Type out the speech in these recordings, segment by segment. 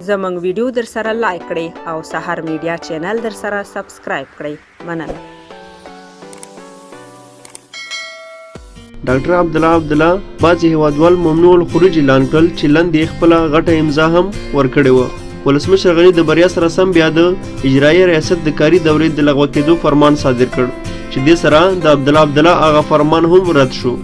زموږ ویډیو در سره لایک کړئ او سحر میډیا چینل در سره سبسکرایب کړئ. مننه. ډاکټر عبدالله بعضې هیوادوال ممنوع الخروج اعلان کړل چې لاندې خپله غټه امضا هم ورکړې وه. ولسمشر غني د بریا سره سم بیا د اجرایي ریاست د کاري دورې د لغوه کېدو فرمان صادر کړ چې دې سره د عبدالله هغه فرمان هم رد شو.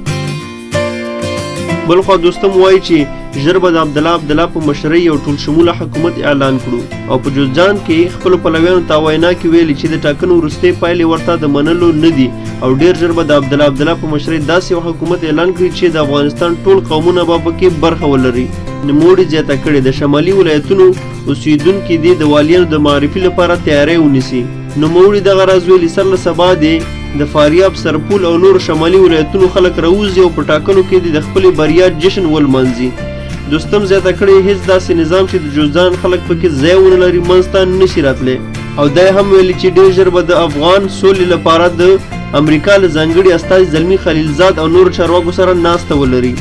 بلخوا دوستم وایي چې ژر به د عبدالله په مشرۍ یو ټول شموله حکومت اعلان کړو او په جوزجان کې خپلو پلویانو ته وینا کې ویلي چې د ټاکنو وروستۍ پایلې ورته د منلو نه دي او ډېر ژر به د عبدالله په مشرۍ داسې یو حکومت اعلان کړي چې د افغانستان ټول قومونه به پکې برخه ولري. نوموړي زیاته کړې د شمالي ولایتونو اوسیدونکي دې د والیانو د معرفي لپاره تیاری ونیسي. نوموړي دغه راز ویلي سر له سبا دی د فاریاب، سرپول او نور شمالي ولایتونو خلک راوځي او په ټاکنو کې د خپلې بریا جشن ولمانځي. دوستم زیاته کړې هیڅ داسې نظام چې د جوزجان خلک پکې ځای ونه لري منځته نشي راتلی او دا هم ویلي چې ډېر ژر به د افغان سولې لپاره د امریکا له ځانګړي استازي زلمي خلیلزاد او نورو چارواکو سره ناسته ولري.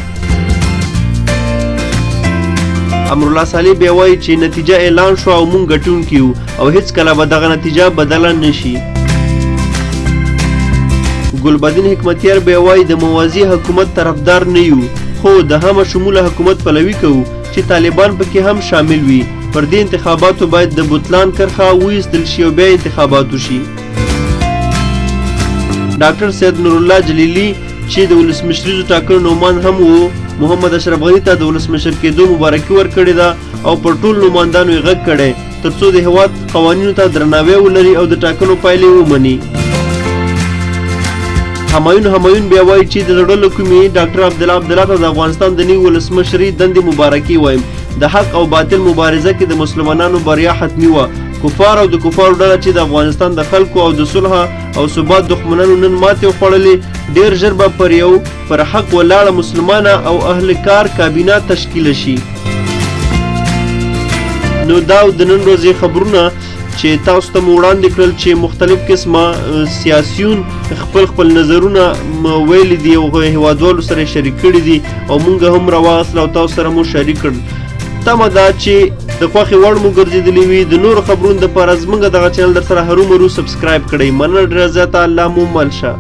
امرالله صالح بیا وایي چې نتیجه اعلان شو او موږ ګټونکي یو او هیڅکله به دغه نتیجه بدله نشي. ګلبدین حکمتیار بیا وایي د موازي حکومت طرفدار نه یو خو د همه شموله حکومت پلوي کوو چې طالبان پکې هم شامل وي. پر دې انتخاباتو باید د بوتلان کرښه وایستل شي او بیا انتخابات وشي. ډاکټر سید نورالله جلیلي چې د ولسمشریزو ټاکنو نومان هم وو محمد اشرف غني ته د ولسمشر کېدو مبارکي ورکړې ده او پر ټول نوماندانو یې غږ کړی ترڅو د هېواد قوانینو ته درناوی ولري او د ټاکنو پایلې ومني. همایون بیا وایي چې د زړه له کومې ډاکټر عبدالله ته د افغانستان د نوي ولسمشرۍ دندې مبارکي وایم. د حق او باطل مبارزه کې د مسلمانانو بریا حتمي وه. کفار او د کفارو ډله چې د افغانستان د خلکو او د صلح او ثبات دښمنانو نن ماتې وخوړلې ډېر ژر به پر حق ولاړه مسلمانه او اهل کار کابینه تشکیله شي. نو دا د نن ورځې خبرونه چې تاسو ته مو وړاندې کړل چې مختلف قسمه سیاسیون خپل نظرونه ویلي دي او هیوادوالو سره شریک کړي دي او مونږ هم راواخیستل او تاسو سره مو شریک کړل. تمه ده چې د خوښې وړ مو ګرځېدلي وي. د نورو خبرونو دپاره زموږ دغه چینل در سره هرومرو سبسکرایب کړئ. مننه ډېره زیاته. الله مو مل شه.